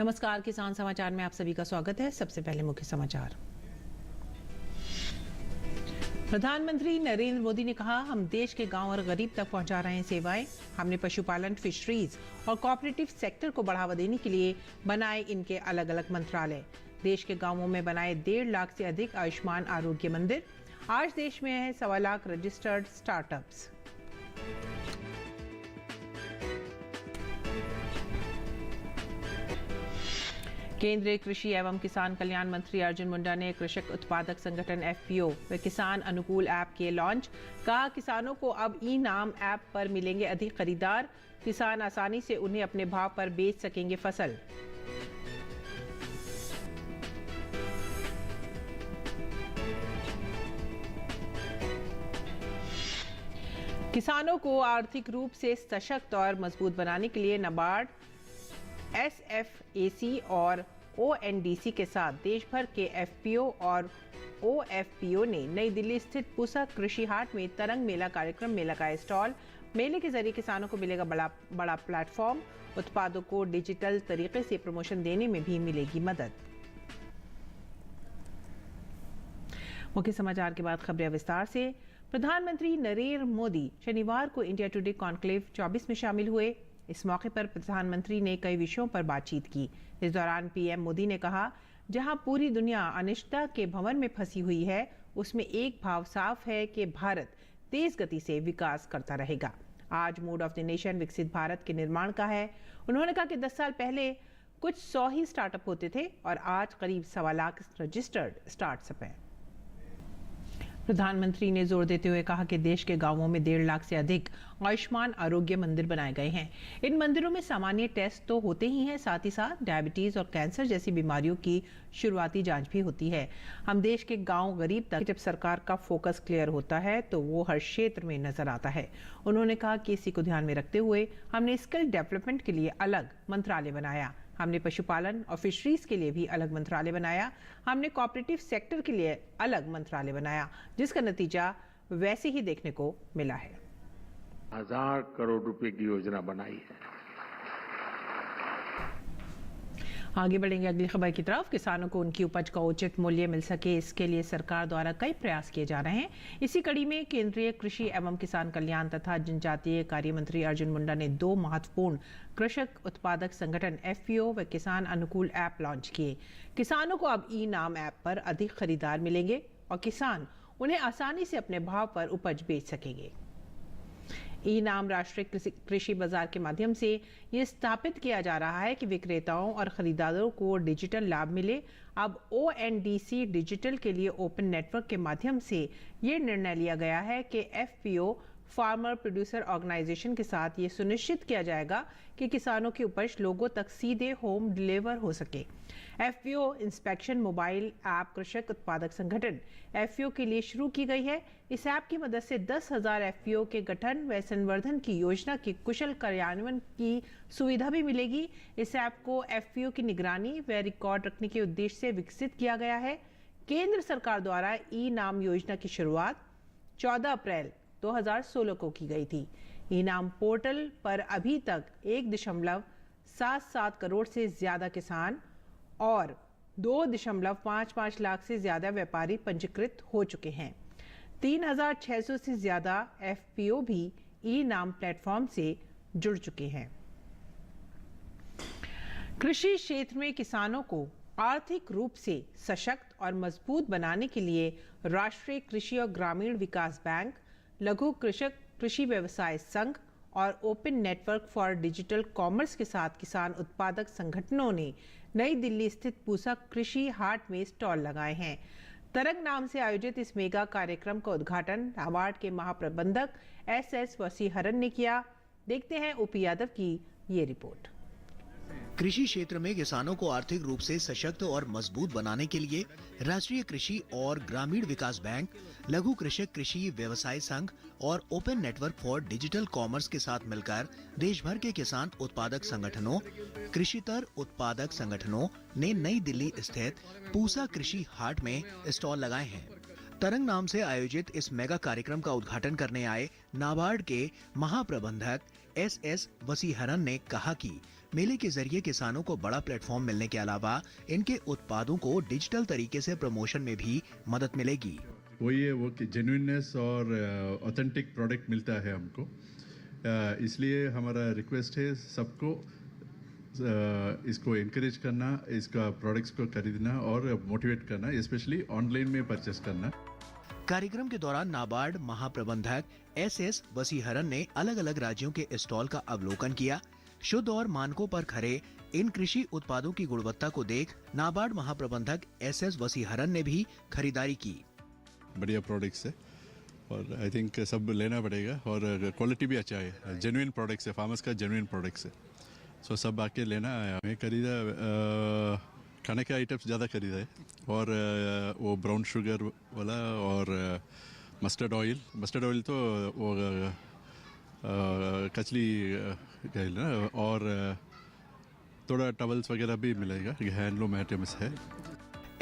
नमस्कार, किसान समाचार में आप सभी का स्वागत है। सबसे पहले मुख्य समाचार। प्रधानमंत्री नरेंद्र मोदी ने कहा, हम देश के गांव और गरीब तक पहुंचा रहे हैं सेवाएं। हमने पशुपालन, फिशरीज और कोऑपरेटिव सेक्टर को बढ़ावा देने के लिए बनाए इनके अलग अलग मंत्रालय। देश के गांवों में बनाए 1.5 लाख से अधिक आयुष्मान आरोग्य मंदिर। आज देश में है 1.25 लाख रजिस्टर्ड स्टार्टअप्स। केंद्रीय कृषि एवं किसान कल्याण मंत्री अर्जुन मुंडा ने कृषक उत्पादक संगठन FPO व किसान अनुकूल ऐप के लॉन्च। कहा, किसानों को अब ई-नाम ऐप पर मिलेंगे अधिक खरीदार। किसान आसानी से उन्हें अपने भाव पर बेच सकेंगे फसल। किसानों को आर्थिक रूप से सशक्त और मजबूत बनाने के लिए नाबार्ड, SFAC और ONDC के साथ देश भर के FPO और OFPO ने नई दिल्ली स्थित पूसा कृषि हाट में तरंग मेला कार्यक्रम में लगाए स्टॉल। मेले के जरिए किसानों को मिलेगा बड़ा प्लेटफॉर्म। उत्पादों को डिजिटल तरीके से प्रमोशन देने में भी मिलेगी मदद। मुख्य समाचार के बाद खबरें विस्तार से। प्रधानमंत्री नरेंद्र मोदी शनिवार को इंडिया टुडे कॉन्क्लेव 24 में शामिल हुए। इस मौके पर प्रधानमंत्री ने कई विषयों पर बातचीत की। इस दौरान PM मोदी ने कहा, जहां पूरी दुनिया अनिश्चितता के भंवर में फंसी हुई है, उसमें एक भाव साफ है कि भारत तेज गति से विकास करता रहेगा। आज मूड ऑफ द नेशन विकसित भारत के निर्माण का है। उन्होंने कहा कि 10 साल पहले कुछ 100 ही स्टार्टअप होते थे और आज करीब 1.25 लाख रजिस्टर्ड स्टार्टअप हैं। प्रधानमंत्री ने जोर देते हुए कहा कि देश के गांवों में 1.5 लाख से अधिक आयुष्मान आरोग्य मंदिर बनाए गए हैं। इन मंदिरों में सामान्य टेस्ट तो होते ही हैं, साथ ही साथ डायबिटीज और कैंसर जैसी बीमारियों की शुरुआती जांच भी होती है। हम देश के गांव गरीब तक जब सरकार का फोकस क्लियर होता है तो वो हर क्षेत्र में नजर आता है। उन्होंने कहा कि इसी को ध्यान में रखते हुए हमने स्किल डेवलपमेंट के लिए अलग मंत्रालय बनाया। हमने पशुपालन और फिशरीज के लिए भी अलग मंत्रालय बनाया। हमने कोऑपरेटिव सेक्टर के लिए अलग मंत्रालय बनाया, जिसका नतीजा वैसे ही देखने को मिला है। 1000 करोड़ रुपए की योजना बनाई है। आगे बढ़ेंगे अगली खबर की तरफ। किसानों को उनकी उपज का उचित मूल्य मिल सके, इसके लिए सरकार द्वारा कई प्रयास किए जा रहे हैं। इसी कड़ी में केंद्रीय कृषि एवं किसान कल्याण तथा जनजातीय कार्य मंत्री अर्जुन मुंडा ने 2 महत्वपूर्ण कृषक उत्पादक संगठन FPO व किसान अनुकूल ऐप लॉन्च किए। किसानों को अब ई-नाम ऐप पर अधिक खरीदार मिलेंगे और किसान उन्हें आसानी से अपने भाव पर उपज बेच सकेंगे। ई-नाम राष्ट्रीय कृषि बाजार के माध्यम से ये स्थापित किया जा रहा है कि विक्रेताओं और खरीदारों को डिजिटल लाभ मिले। अब ONDC डिजिटल के लिए ओपन नेटवर्क के माध्यम से ये निर्णय लिया गया है कि FPO फार्मर प्रोड्यूसर ऑर्गेनाइजेशन के साथ ये सुनिश्चित किया जाएगा कि किसानों की उपज लोगों तक सीधे होम डिलीवर हो सके। FPO इंस्पेक्शन मोबाइल ऐप कृषक उत्पादक संगठन FPO के लिए शुरू की गई है। इस ऐप की मदद से 10,000 FPO के गठन व संवर्धन की योजना की कुशल कार्यान्वयन की सुविधा भी मिलेगी। इस ऐप को FPO की निगरानी व रिकॉर्ड रखने के उद्देश्य से विकसित किया गया है। केंद्र सरकार द्वारा ई-नाम योजना की शुरुआत 14 अप्रैल 2016 को की गई थी। ई-नाम पोर्टल पर अभी तक 1.77 करोड़ से ज्यादा किसान और 2.55 लाख से ज्यादा व्यापारी पंजीकृत हो चुके हैं। 3,600 से ज्यादा FPO भी ई-नाम प्लेटफॉर्म से जुड़ चुके हैं। कृषि क्षेत्र में किसानों को आर्थिक रूप से सशक्त और मजबूत बनाने के लिए राष्ट्रीय कृषि और ग्रामीण विकास बैंक, लघु कृषक कृषि व्यवसाय संघ और open network for digital commerce के साथ किसान उत्पादक संगठनों ने नई दिल्ली स्थित पूसा कृषि हाट में स्टॉल लगाए हैं। तरंग नाम से आयोजित इस मेगा कार्यक्रम का उद्घाटन नाबार्ड के महाप्रबंधक SS वसीहरन ने किया। देखते हैं OP यादव की ये रिपोर्ट। कृषि क्षेत्र में किसानों को आर्थिक रूप से सशक्त और मजबूत बनाने के लिए राष्ट्रीय कृषि और ग्रामीण विकास बैंक, लघु कृषक कृषि व्यवसाय संघ और open network for digital commerce के साथ मिलकर देश भर के किसान उत्पादक संगठनों, कृषितर उत्पादक संगठनों ने नई दिल्ली स्थित पूसा कृषि हाट में स्टॉल लगाए हैं। तरंग नाम से आयोजित इस मेगा कार्यक्रम का उद्घाटन करने आए नाबार्ड के महाप्रबंधक SS वसीहरन ने कहा कि मेले के जरिए किसानों को बड़ा प्लेटफॉर्म मिलने के अलावा इनके उत्पादों को डिजिटल तरीके से प्रमोशन में भी मदद मिलेगी। वही है वो कि जेन्युइननेस और ऑथेंटिक प्रोडक्ट मिलता है हमको, इसलिए हमारा रिक्वेस्ट है सबको इसको इनकरेज करना, इसका प्रोडक्ट्स को खरीदना और मोटिवेट करना, स्पेशली ऑनलाइन में परचेस करना। कार्यक्रम के दौरान नाबार्ड महाप्रबंधक SS वसीहरन ने अलग अलग राज्यों के स्टॉल का अवलोकन किया। शुद्ध और मानकों पर खरे इन कृषि उत्पादों की गुणवत्ता को देख नाबार्ड महाप्रबंधक SS वसीहरन ने भी खरीदारी की। बढ़िया प्रोडक्ट्स है और आई थिंक सब लेना पड़ेगा और क्वालिटी भी अच्छा है, जेन्युइन प्रोडक्ट्स है, फार्मर्स का जेन्युइन प्रोडक्ट्स है, सो सब आके लेना है। मैं खरीदा खाने के आइटम्स ज़्यादा खरीदा है और वो ब्राउन शुगर वाला और मस्टर्ड ऑयल तो वो कचली ना, और थोड़ा टवल्स वगैरह भी मिलेगा, हैंडलूम आइटम्स है।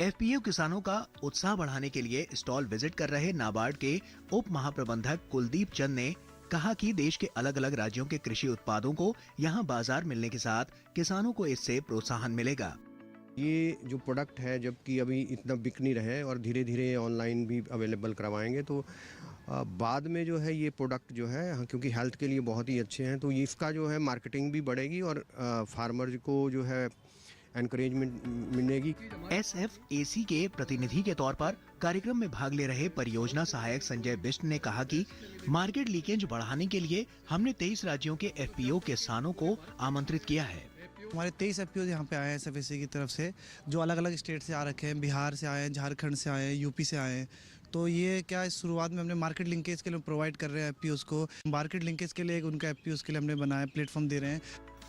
FPO किसानों का उत्साह बढ़ाने के लिए स्टॉल विजिट कर रहे नाबार्ड के उप महाप्रबंधक कुलदीप चंद ने कहा कि देश के अलग अलग राज्यों के कृषि उत्पादों को यहां बाजार मिलने के साथ किसानों को इससे प्रोत्साहन मिलेगा। ये जो प्रोडक्ट है जबकि अभी इतना बिक नहीं रहे और धीरे धीरे ऑनलाइन भी अवेलेबल करवाएंगे तो बाद में जो है ये प्रोडक्ट जो है क्योंकि हेल्थ के लिए बहुत ही अच्छे हैं तो इसका जो है मार्केटिंग भी बढ़ेगी और फार्मर को जो है एनकरेजमेंट मिलेगी। SFAC के प्रतिनिधि के तौर पर कार्यक्रम में भाग ले रहे परियोजना सहायक संजय बिष्ट ने कहा कि मार्केट लीकेज बढ़ाने के लिए हमने 23 राज्यों के FPO किसानों को आमंत्रित किया है। हमारे 23 FPO यहाँ पे आए हैं SFAC की तरफ से, जो अलग अलग स्टेट से आ रखे हैं, बिहार से आए हैं, झारखंड से आए हैं, यूपी से आए हैं। तो ये क्या इस शुरुआत में हमने मार्केट लिंकेज के लिए प्रोवाइड कर रहे हैं FPOs को, मार्केट लिंकेज के लिए एक उनका FPOs के लिए हमने बनाया प्लेटफॉर्म दे रहे हैं।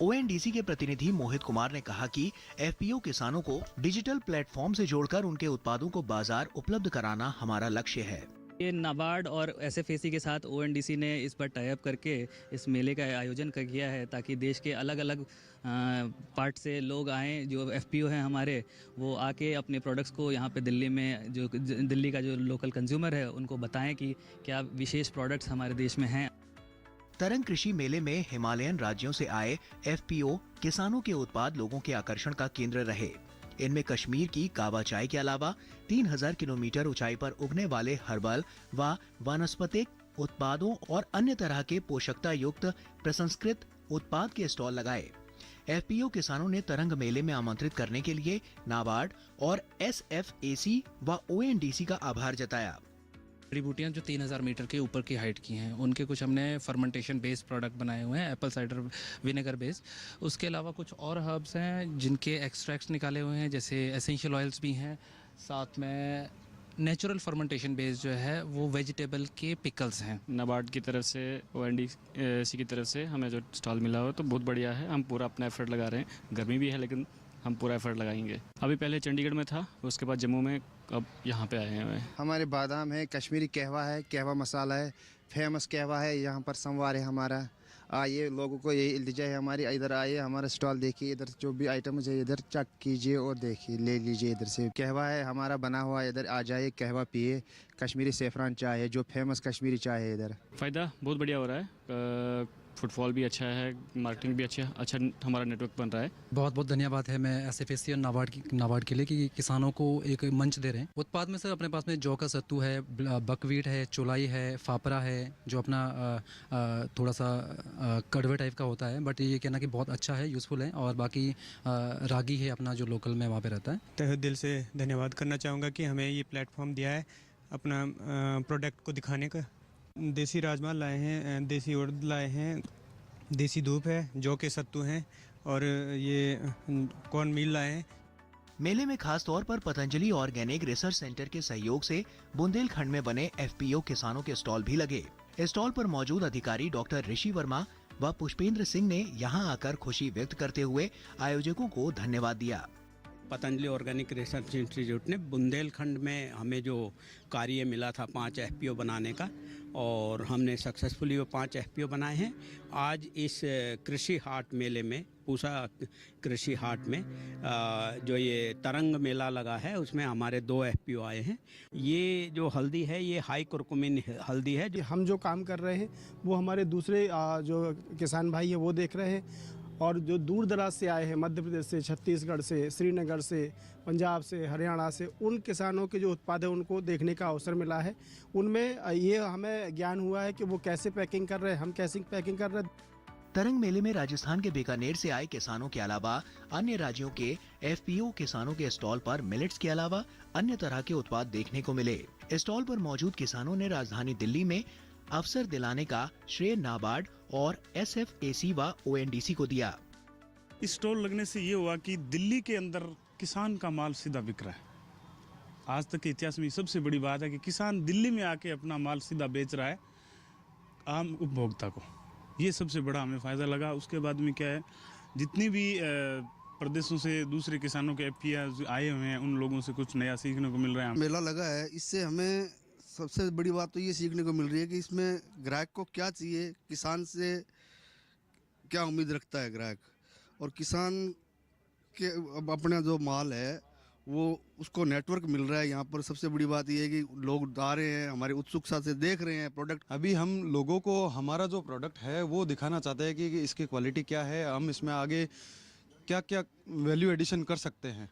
ONDC के प्रतिनिधि मोहित कुमार ने कहा कि FPO किसानों को डिजिटल प्लेटफॉर्म से जोड़कर उनके उत्पादों को बाजार उपलब्ध कराना हमारा लक्ष्य है। ये नाबार्ड और SFAC के साथ ONDC ने इस पर टाई अप करके इस मेले का आयोजन किया है ताकि देश के अलग अलग पार्ट से लोग आएँ, जो FPO हैं हमारे, वो आके अपने प्रोडक्ट्स को यहाँ पे दिल्ली में, जो दिल्ली का जो लोकल कंज्यूमर है, उनको बताएं कि क्या विशेष प्रोडक्ट्स हमारे देश में हैं। तरंग कृषि मेले में हिमालयन राज्यों से आए FPO किसानों के उत्पाद लोगों के आकर्षण का केंद्र रहे। इनमें कश्मीर की कावा चाय के अलावा 3000 किलोमीटर ऊंचाई पर उगने वाले हर्बल व वानस्पतिक उत्पादों और अन्य तरह के पोषकता युक्त प्रसंस्कृत उत्पाद के स्टॉल लगाए। FPO किसानों ने तरंग मेले में आमंत्रित करने के लिए नाबार्ड और SFAC व ONDC का आभार जताया। जड़ी बूटियाँ जो 3000 मीटर के ऊपर की हाइट की हैं, उनके कुछ हमने फर्मेंटेशन बेस्ड प्रोडक्ट बनाए हुए हैं, एप्पल साइडर विनेगर बेस्ड। उसके अलावा कुछ और हर्ब्स हैं जिनके एक्सट्रैक्ट्स निकाले हुए हैं, जैसे एसेंशियल ऑयल्स भी हैं, साथ में नेचुरल फर्मेंटेशन बेस्ड जो है वो वेजिटेबल के पिकल्स हैं। नाबार्ड की तरफ से ONDC की तरफ से हमें जो स्टॉल मिला हो तो बहुत बढ़िया है, हम पूरा अपना एफर्ट लगा रहे हैं। गर्मी भी है लेकिन हम पूरा एफर्ट लगाएंगे। अभी पहले चंडीगढ़ में था, उसके बाद जम्मू में, अब यहाँ पे आए हैं। हमारे बादाम है, कश्मीरी कहवा है, कहवा मसाला है, फेमस कहवा है, यहाँ पर संवार है हमारा। आइए, लोगों को यही इल्तिजा है हमारी, इधर आइए, हमारा स्टॉल देखिए, इधर जो भी आइटम है इधर चेक कीजिए और देखिए, ले लीजिए। इधर से कहवा है हमारा बना हुआ, इधर आ जाइए, कहवा पिए। कश्मीरी सेफरान चाय है जो फेमस कश्मीरी चाय है। इधर फ़ायदा बहुत बढ़िया हो रहा है, फुटफॉल भी अच्छा है, मार्केटिंग भी अच्छा हमारा नेटवर्क बन रहा है। बहुत बहुत धन्यवाद है मैं SFAC और नाबार्ड के लिए कि किसानों को एक मंच दे रहे हैं। उत्पाद में सर अपने पास में जौ का सत्तू है, बकवीट है, चौलाई है, फापरा है, जो अपना थोड़ा सा कड़वे टाइप का होता है, बट ये कहना कि बहुत अच्छा है, यूज़फुल है। और बाकी रागी है अपना जो लोकल में वहाँ पे रहता है। तहे दिल से धन्यवाद करना चाहूँगा कि हमें ये प्लेटफॉर्म दिया है अपना प्रोडक्ट को दिखाने का। देसी राजमा लाए हैं, देसी उड़द लाए हैं, देसी धूप है, जौ के सत्तू हैं और ये कॉर्न मील लाए हैं। मेले में खास तौर पर पतंजलि ऑर्गेनिक रिसर्च सेंटर के सहयोग से बुंदेलखंड में बने FPO किसानों के स्टॉल भी लगे। स्टॉल पर मौजूद अधिकारी डॉक्टर ऋषि वर्मा व पुष्पेंद्र सिंह ने यहां आकर खुशी व्यक्त करते हुए आयोजकों को धन्यवाद दिया। पतंजलि ऑर्गेनिक रिसर्च इंस्टीट्यूट ने बुंदेलखंड में हमें जो कार्य मिला था 5 FPO बनाने का, और हमने सक्सेसफुली वो 5 FPO बनाए हैं। आज इस कृषि हाट मेले में, पूसा कृषि हाट में जो ये तरंग मेला लगा है उसमें हमारे 2 FPO आए हैं। ये जो हल्दी है ये हाई कुरकुमिन हल्दी है। हम जो काम कर रहे हैं वो हमारे दूसरे जो किसान भाई हैं वो देख रहे हैं, और जो दूर दराज से आए हैं, मध्य प्रदेश से, छत्तीसगढ़ से, श्रीनगर से, पंजाब से, हरियाणा से, उन किसानों के जो उत्पाद है उनको देखने का अवसर मिला है। उनमें ये हमें ज्ञान हुआ है कि वो कैसे पैकिंग कर रहे हैं, हम कैसे पैकिंग कर रहे हैं। तरंग मेले में राजस्थान के बीकानेर से आए किसानों के अलावा अन्य राज्यों के FPO किसानों के स्टॉल पर मिलेट्स के अलावा अन्य तरह के उत्पाद देखने को मिले। स्टॉल पर मौजूद किसानों ने राजधानी दिल्ली में अवसर दिलाने का श्रेय नाबार्ड और SFAC व ONDC को दिया। इस स्टॉल लगने से ये हुआ कि दिल्ली के अंदर किसान का माल सीधा बिक रहा है। आज तक के इतिहास में सबसे बड़ी बात है कि किसान दिल्ली में आके अपना माल सीधा बेच रहा है आम उपभोक्ता को। ये सबसे बड़ा हमें फ़ायदा लगा। उसके बाद में क्या है, जितनी भी प्रदेशों से दूसरे किसानों के FPO आए हुए हैं उन लोगों से कुछ नया सीखने को मिल रहा है। मेला लगा है, इससे हमें सबसे बड़ी बात तो ये सीखने को मिल रही है कि इसमें ग्राहक को क्या चाहिए, किसान से क्या उम्मीद रखता है ग्राहक, और किसान के अपना जो माल है वो उसको नेटवर्क मिल रहा है। यहाँ पर सबसे बड़ी बात ये है कि लोग आ रहे हैं, हमारी उत्सुकता से देख रहे हैं प्रोडक्ट। अभी हम लोगों को हमारा जो प्रोडक्ट है वो दिखाना चाहते हैं कि इसकी क्वालिटी क्या है, हम इसमें आगे क्या क्या वैल्यू एडिशन कर सकते हैं।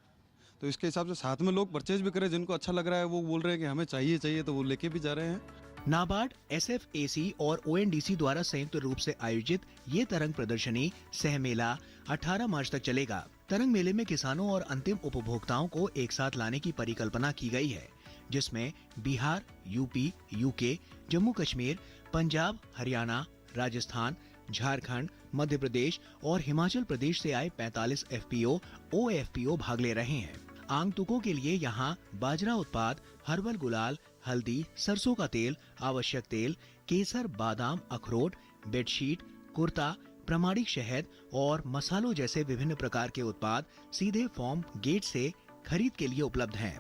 तो इसके हिसाब से साथ में लोग परचेज भी करें, जिनको अच्छा लग रहा है वो बोल रहे हैं कि हमें चाहिए तो वो लेके भी जा रहे हैं। नाबार्ड, SFAC और ONDC द्वारा संयुक्त रूप से आयोजित ये तरंग प्रदर्शनी सह मेला 18 मार्च तक चलेगा। तरंग मेले में किसानों और अंतिम उपभोक्ताओं को एक साथ लाने की परिकल्पना की गई है, जिसमें बिहार, UP, UK, जम्मू कश्मीर, पंजाब, हरियाणा, राजस्थान, झारखंड, मध्य प्रदेश और हिमाचल प्रदेश से आए 45 FPO, OFPO भाग ले रहे हैं। आगंतुकों के लिए यहाँ बाजरा उत्पाद, हर्बल गुलाल, हल्दी, सरसों का तेल, आवश्यक तेल, केसर, बादाम, अखरोट, बेडशीट, कुर्ता, प्रमाणिक शहद और मसालों जैसे विभिन्न प्रकार के उत्पाद सीधे फॉर्म गेट से खरीद के लिए उपलब्ध हैं।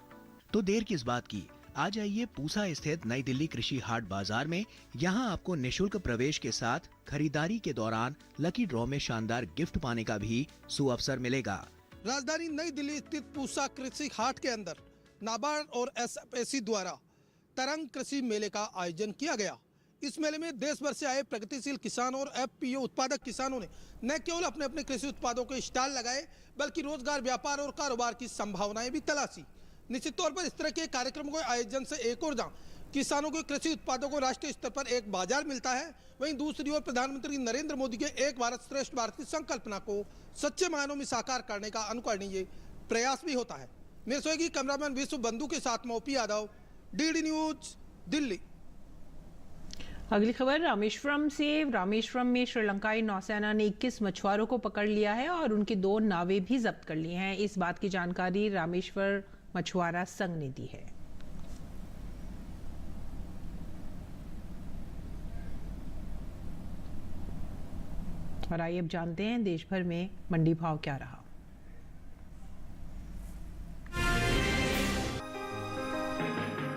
तो देर किस बात की, आ जाइए पूसा स्थित नई दिल्ली कृषि हाट बाजार में। यहाँ आपको निशुल्क प्रवेश के साथ खरीदारी के दौरान लकी ड्रॉ में शानदार गिफ्ट पाने का भी सुअवसर मिलेगा। राजधानी नई दिल्ली स्थित पूसा कृषि हाट के अंदर नाबार्ड और SFAC द्वारा तरंग कृषि मेले का आयोजन किया गया। इस मेले में देश भर से आए प्रगतिशील किसान और FPO उत्पादक किसानों ने न केवल अपने अपने कृषि उत्पादों के स्टॉल लगाए, बल्कि रोजगार, व्यापार और कारोबार की संभावनाएं भी तलाशी। निश्चित तौर पर इस तरह के कार्यक्रमों के आयोजन से एक और जहां किसानों के कृषि उत्पादों को राष्ट्रीय स्तर पर एक बाजार मिलता है, वहीं दूसरी ओर प्रधानमंत्री नरेंद्र मोदी के एक भारत श्रेष्ठ भारत की संकल्पना को सच्चे मायनों में साकार करने का अनुकरणीय प्रयास भी होता है। मेरे सहयोगी कैमरामैन विश्व बंधु के साथ मोपी यादव, DD न्यूज, दिल्ली। अगली खबर रामेश्वरम से। रामेश्वरम में श्रीलंकाई नौसेना ने 21 मछुआरों को पकड़ लिया है और उनकी 2 नावें भी जब्त कर ली हैं। इस बात की जानकारी रामेश्वर मछुआरा संघ ने दी है। और आइए अब जानते हैं देश भर में मंडी भाव क्या रहा।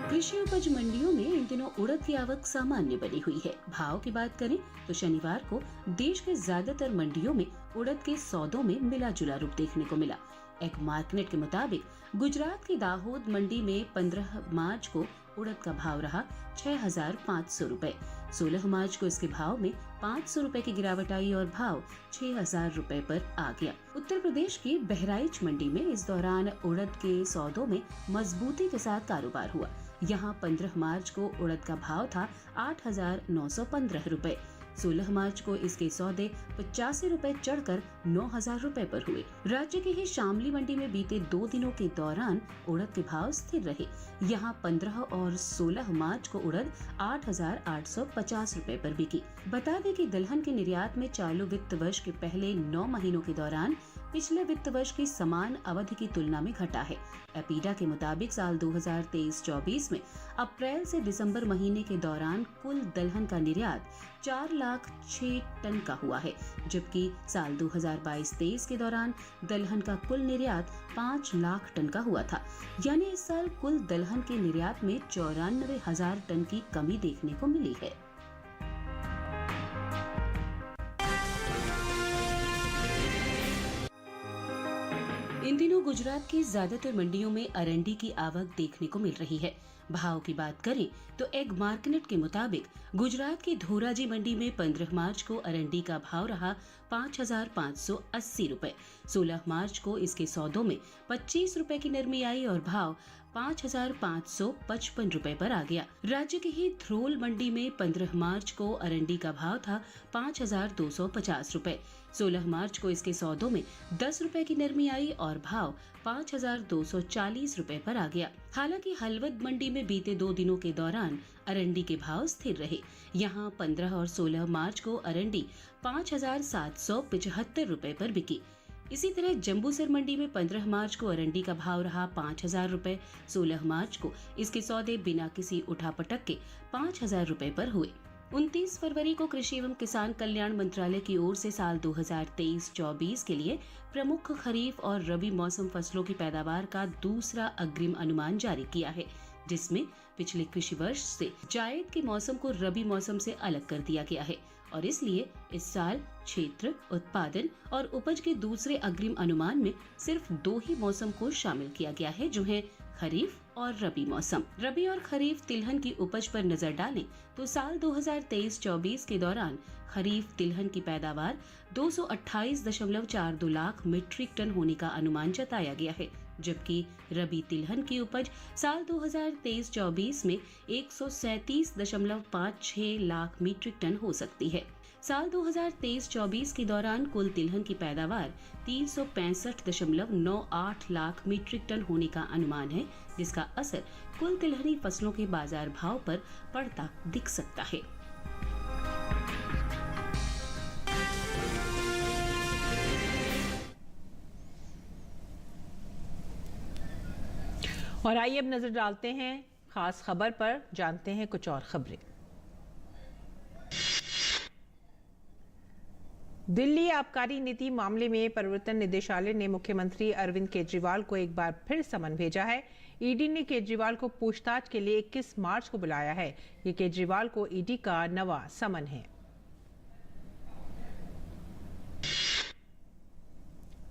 कृषि उपज मंडियों में इन दिनों उड़द की आवक सामान्य बनी हुई है। भाव की बात करें तो शनिवार को देश के ज्यादातर मंडियों में उड़द के सौदों में मिला जुला रूप देखने को मिला। एक मार्कनेट के मुताबिक गुजरात की दाहोद मंडी में 15 मार्च को उड़द का भाव रहा 6,500 रुपए। 16 मार्च को इसके भाव में 500 रुपए की गिरावट आई और भाव 6,000 रुपए पर आ गया। उत्तर प्रदेश की बहराइच मंडी में इस दौरान उड़द के सौदों में मजबूती के साथ कारोबार हुआ। यहाँ 15 मार्च को उड़द का भाव था 8,915 रुपए। 16 मार्च को इसके सौदे 85 रुपए चढ़कर 9,000 रुपए पर हुए। राज्य की ही शामली मंडी में बीते 2 दिनों के दौरान उड़द के भाव स्थिर रहे। यहाँ 15 और 16 मार्च को उड़द 8,850 रुपए पर बिकी। बता दें कि दलहन के निर्यात में चालू वित्त वर्ष के पहले 9 महीनों के दौरान पिछले वित्त वर्ष की समान अवधि की तुलना में घटा है। एपीडा के मुताबिक साल 2023-24 में अप्रैल से दिसंबर महीने के दौरान कुल दलहन का निर्यात 4,06,000 टन का हुआ है, जबकि साल 2022-23 के दौरान दलहन का कुल निर्यात 5 लाख टन का हुआ था। यानी इस साल कुल दलहन के निर्यात में 94,000 टन की कमी देखने को मिली है। इन दिनों गुजरात की ज्यादातर मंडियों में अरंडी की आवक देखने को मिल रही है। भाव की बात करें तो एग मार्केट के मुताबिक गुजरात की धोराजी मंडी में 15 मार्च को अरंडी का भाव रहा 5,580 रुपए। 16 मार्च को इसके सौदों में 25 रुपए की नरमी आई और भाव 5,555 रुपए पर आ गया। राज्य की ही ध्रोल मंडी में 15 मार्च को अरंडी का भाव था 5,250 रुपए। 16 मार्च को इसके सौदों में 10 रुपए की नरमी आई और भाव 5,240 रुपए पर आ गया। हालांकि हलवद मंडी में बीते 2 दिनों के दौरान अरंडी के भाव स्थिर रहे। यहां 15 और 16 मार्च को अरंडी 5,775 रुपए पर बिकी। इसी तरह जम्बूसर मंडी में 15 मार्च को अरंडी का भाव रहा 5,000 रुपए। 16 मार्च को इसके सौदे बिना किसी उठापटक के 5,000 रुपए पर हुए। 29 फरवरी को कृषि एवं किसान कल्याण मंत्रालय की ओर से साल 2023-24 के लिए प्रमुख खरीफ और रबी मौसम फसलों की पैदावार का दूसरा अग्रिम अनुमान जारी किया है, जिसमें पिछले कृषि वर्ष से जायद के मौसम को रबी मौसम से अलग कर दिया गया है और इसलिए इस साल क्षेत्र, उत्पादन और उपज के दूसरे अग्रिम अनुमान में सिर्फ 2 ही मौसम को शामिल किया गया है, जो है खरीफ और रबी मौसम। रबी और खरीफ तिलहन की उपज पर नजर डालें तो साल 2023-24 के दौरान खरीफ तिलहन की पैदावार 228.42 लाख मीट्रिक टन होने का अनुमान जताया गया है, जबकि रबी तिलहन की उपज साल 2023-24 में 137.56 लाख मीट्रिक टन हो सकती है। साल 2023-24 के दौरान कुल तिलहन की पैदावार 365.98 लाख मीट्रिक टन होने का अनुमान है, जिसका असर कुल तिलहनी फसलों के बाजार भाव पर पड़ता दिख सकता है। और आइए अब नजर डालते हैं खास खबर पर, जानते हैं कुछ और खबरें। दिल्ली आबकारी नीति मामले में प्रवर्तन निदेशालय ने मुख्यमंत्री अरविंद केजरीवाल को एक बार फिर समन भेजा है। ईडी ने केजरीवाल को पूछताछ के लिए 21 मार्च को बुलाया है। ये केजरीवाल को ईडी का नवा समन है।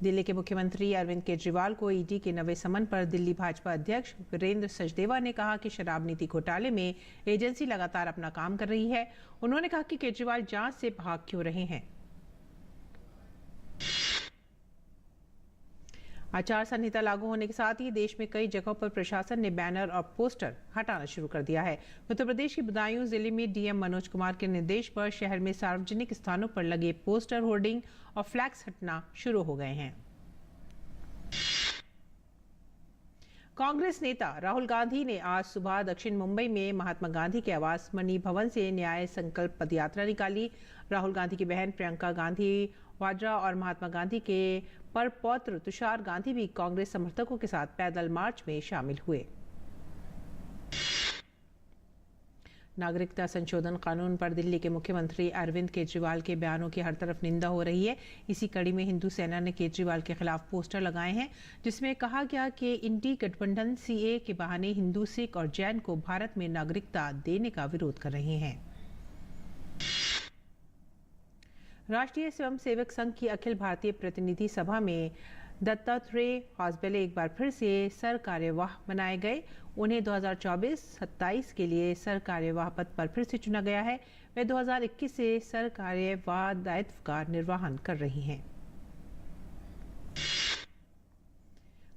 दिल्ली के मुख्यमंत्री अरविंद केजरीवाल को ईडी के नवे समन पर दिल्ली भाजपा अध्यक्ष वीरेंद्र सचदेवा ने कहा कि शराब नीति घोटाले में एजेंसी लगातार अपना काम कर रही है। उन्होंने कहा कि केजरीवाल जांच से भाग क्यों रहे हैं। आचार संहिता लागू होने के साथ ही देश में कई जगहों पर प्रशासन ने बैनर और पोस्टर हटाना शुरू कर दिया है। उत्तर प्रदेश के बदायूं जिले में डीएम मनोज कुमार के निर्देश पर शहर में सार्वजनिक स्थानों पर लगे पोस्टर, होर्डिंग और फ्लैक्स हटना शुरू हो गए हैं। कांग्रेस नेता राहुल गांधी ने आज सुबह दक्षिण मुंबई में महात्मा गांधी के आवास मणि भवन से न्याय संकल्प पदयात्रा निकाली। राहुल गांधी की बहन प्रियंका गांधी वाड्रा और महात्मा गांधी के परपौत्र तुषार गांधी भी कांग्रेस समर्थकों के साथ पैदल मार्च में शामिल हुए। नागरिकता संशोधन कानून पर दिल्ली के मुख्यमंत्री अरविंद केजरीवाल के बयानों की हर तरफ निंदा हो रही है। इसी कड़ी में हिंदू सेना ने केजरीवाल के खिलाफ पोस्टर लगाए हैं, जिसमें कहा गया कि इंडी गठबंधन सीए के बहाने हिंदू, सिख और जैन को भारत में नागरिकता देने का विरोध कर रहे हैं। राष्ट्रीय स्वयंसेवक संघ की अखिल भारतीय प्रतिनिधि सभा में दत्तात्रेय हॉसबले एक बार फिर से सर कार्यवाह बनाए गए। उन्हें 2024-27 के लिए सर कार्यवाह पद पर फिर से चुना गया है। वे 2021 से सर कार्यवाह दायित्व का निर्वहन कर रही हैं।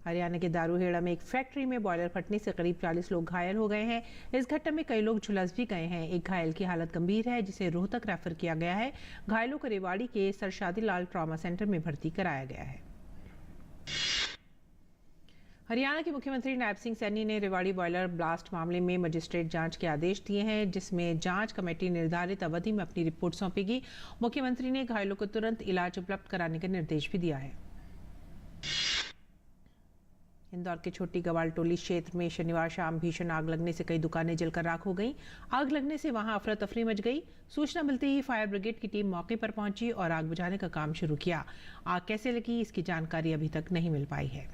हरियाणा के दारूहेड़ा में एक फैक्ट्री में बॉयलर फटने से करीब 40 लोग घायल हो गए हैं। इस घटना में कई लोग झुलस भी गए हैं। एक घायल की हालत गंभीर है, जिसे रोहतक रेफर किया गया है। घायलों को रेवाड़ी के सर शादीलाल ट्रॉमा सेंटर में भर्ती कराया गया है। हरियाणा के मुख्यमंत्री नायब सिंह सैनी ने रेवाड़ी बॉयलर ब्लास्ट मामले में मजिस्ट्रेट जांच के आदेश दिए हैं, जिसमें जांच कमेटी निर्धारित अवधि में अपनी रिपोर्ट सौंपेगी। मुख्यमंत्री ने घायलों को तुरंत इलाज उपलब्ध कराने का निर्देश भी दिया है। इंदौर के छोटी गवाल टोली क्षेत्र में शनिवार शाम भीषण आग लगने से कई दुकानें जलकर राख हो गईं। आग लगने से वहां अफरा तफरी मच गई। सूचना मिलते ही फायर ब्रिगेड की टीम मौके पर पहुंची और आग बुझाने का काम शुरू किया। आग कैसे लगी इसकी जानकारी अभी तक नहीं मिल पाई है।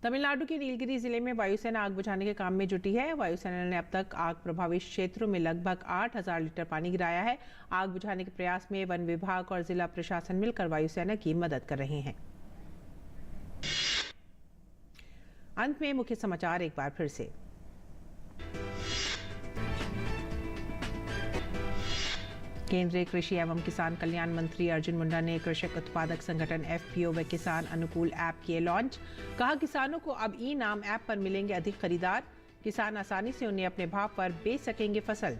तमिलनाडु के नीलगिरी जिले में वायुसेना आग बुझाने के काम में जुटी है। वायुसेना ने अब तक आग प्रभावित क्षेत्रों में लगभग 8000 लीटर पानी गिराया है। आग बुझाने के प्रयास में वन विभाग और जिला प्रशासन मिलकर वायुसेना की मदद कर रहे हैं। अंत में मुख्य समाचार एक बार फिर से। केंद्रीय कृषि एवं किसान कल्याण मंत्री अर्जुन मुंडा ने कृषक उत्पादक संगठन FPO व किसान अनुकूल ऐप किए लॉन्च। कहा, किसानों को अब ई-नाम ऐप पर मिलेंगे अधिक खरीदार। किसान आसानी से उन्हें अपने भाव पर बेच सकेंगे फसल।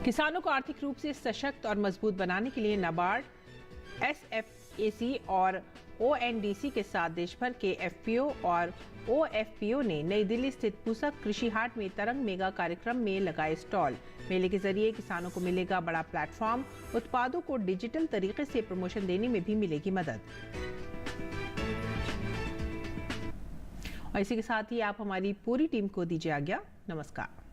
किसानों को आर्थिक रूप से सशक्त और मजबूत बनाने के लिए नाबार्ड, SFAC और ONDC के साथ देश भर के FPO और OFPO ने नई दिल्ली स्थित पूसा कृषि हाट में तरंग मेगा कार्यक्रम में लगाए स्टॉल। मेले के जरिए किसानों को मिलेगा बड़ा प्लेटफॉर्म। उत्पादों को डिजिटल तरीके से प्रमोशन देने में भी मिलेगी मदद। और इसी के साथ ही आप हमारी पूरी टीम को दीजिए आज्ञा। नमस्कार।